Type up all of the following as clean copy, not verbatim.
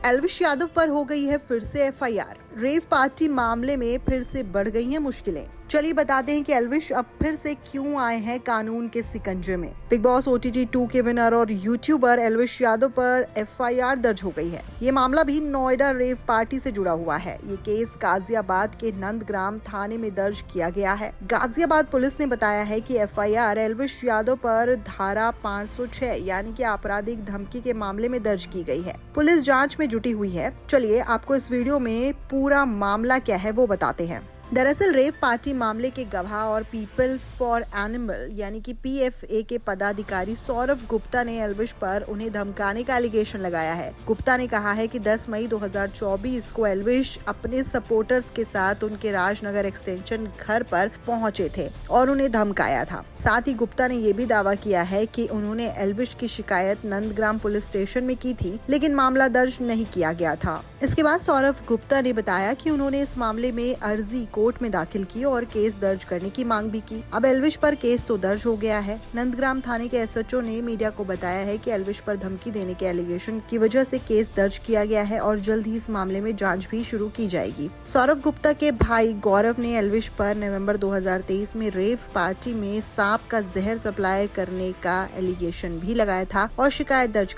एल्विश यादव पर हो गई है फिर से एफआईआर। रेव पार्टी मामले में फिर से बढ़ गई हैं मुश्किलें। चलिए बताते हैं कि एल्विश अब फिर से क्यों आए हैं कानून के सिकंजे में। बिग बॉस OTT 2 के विनर और यूट्यूबर एल्विश यादव पर एफआईआर दर्ज हो गई है। ये मामला भी नोएडा रेव पार्टी से जुड़ा हुआ है। ये केस गाजियाबाद के नंदग्राम थाने में दर्ज किया गया है। गाजियाबाद पुलिस ने बताया है कि एफआईआर एल्विश यादव पर धारा 506 यानी कि आपराधिक धमकी के मामले में दर्ज की गई है। पुलिस जांच में जुटी हुई है। चलिए आपको इस वीडियो में पूरा मामला क्या है वो बताते हैं। दरअसल रेव पार्टी मामले के गवाह और पीपल फॉर एनिमल यानी कि PFA के पदाधिकारी सौरभ गुप्ता ने एल्विश पर उन्हें धमकाने का एलिगेशन लगाया है। गुप्ता ने कहा है कि 10 मई 2024 को एल्विश अपने सपोर्टर्स के साथ उनके राजनगर एक्सटेंशन घर पर पहुंचे थे और उन्हें धमकाया था। साथ ही गुप्ता ने ये भी दावा किया है कि उन्होंने एल्विश की शिकायत नंदग्राम पुलिस स्टेशन में की थी, लेकिन मामला दर्ज नहीं किया गया था। इसके बाद सौरभ गुप्ता ने बताया कि उन्होंने इस मामले में अर्जी कोर्ट में दाखिल की और केस दर्ज करने की मांग भी की। अब एल्विश पर केस तो दर्ज हो गया है। नंदग्राम थाने के SHO ने मीडिया को बताया है कि एल्विश पर धमकी देने के एलिगेशन की वजह से केस दर्ज किया गया है और जल्द ही इस मामले में जांच भी शुरू की जाएगी। सौरभ गुप्ता के भाई गौरव ने एल्विश पर नवंबर 2023 में रेव पार्टी में सांप का जहर सप्लाई करने का एलिगेशन भी लगाया था और शिकायत दर्ज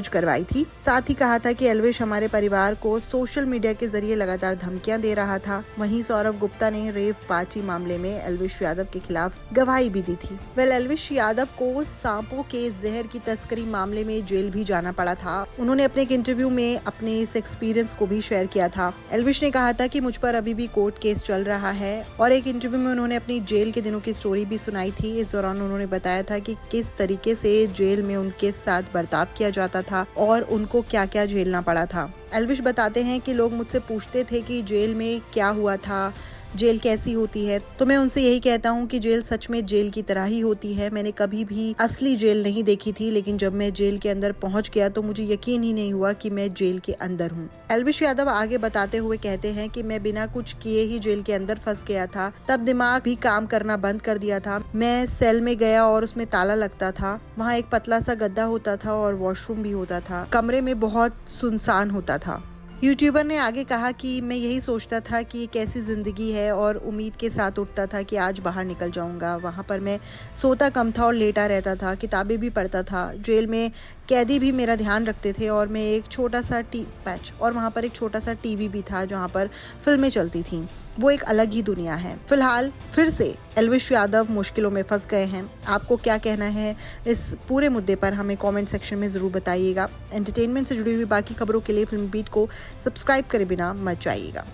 करवाई थी। साथ ही कहा था कि एल्विश हमारे परिवार को सोशल मीडिया के जरिए लगातार धमकियां दे रहा था। वहीं सौरभ गुप्ता ने रेव पार्टी मामले में एल्विश यादव के खिलाफ गवाही भी दी थी। एल्विश यादव को सांपों के जहर की तस्करी मामले में जेल भी जाना पड़ा था। उन्होंने अपने एक इंटरव्यू में अपने इस एक्सपीरियंस को भी शेयर किया था। एल्विश ने कहा था कि मुझ पर अभी भी कोर्ट केस चल रहा है और एक इंटरव्यू में उन्होंने अपनी जेल के दिनों की स्टोरी भी सुनाई थी। इस दौरान उन्होंने बताया था कि किस तरीके से जेल में उनके साथ बर्ताव किया जाता था और उनको क्या क्या झेलना पड़ा था। एल्विश बताते हैं कि लोग मुझसे पूछते थे कि जेल में क्या हुआ था, जेल कैसी होती है, तो मैं उनसे यही कहता हूँ कि जेल सच में जेल की तरह ही होती है। मैंने कभी भी असली जेल नहीं देखी थी, लेकिन जब मैं जेल के अंदर पहुँच गया तो मुझे यकीन ही नहीं हुआ कि मैं जेल के अंदर हूँ। एल्विश यादव आगे बताते हुए कहते हैं कि मैं बिना कुछ किए ही जेल के अंदर फंस गया था। तब दिमाग भी काम करना बंद कर दिया था। मैं सेल में गया और उसमें ताला लगता था। वहाँ एक पतला सा गद्दा होता था और वॉशरूम भी होता था। कमरे में बहुत सुनसान होता था। यूट्यूबर ने आगे कहा कि मैं यही सोचता था कि कैसी ज़िंदगी है और उम्मीद के साथ उठता था कि आज बाहर निकल जाऊंगा। वहाँ पर मैं सोता कम था और लेटा रहता था, किताबें भी पढ़ता था। जेल में कैदी भी मेरा ध्यान रखते थे और मैं एक छोटा सा वहाँ पर एक छोटा सा टीवी भी था जहाँ पर फिल्में चलती थीं। वो एक अलग ही दुनिया है। फिलहाल फिर से एल्विश यादव मुश्किलों में फंस गए हैं। आपको क्या कहना है इस पूरे मुद्दे पर हमें कमेंट सेक्शन में ज़रूर बताइएगा। एंटरटेनमेंट से जुड़ी हुई बाकी खबरों के लिए फिल्मी बीट को सब्सक्राइब करे बिना मत जाइएगा।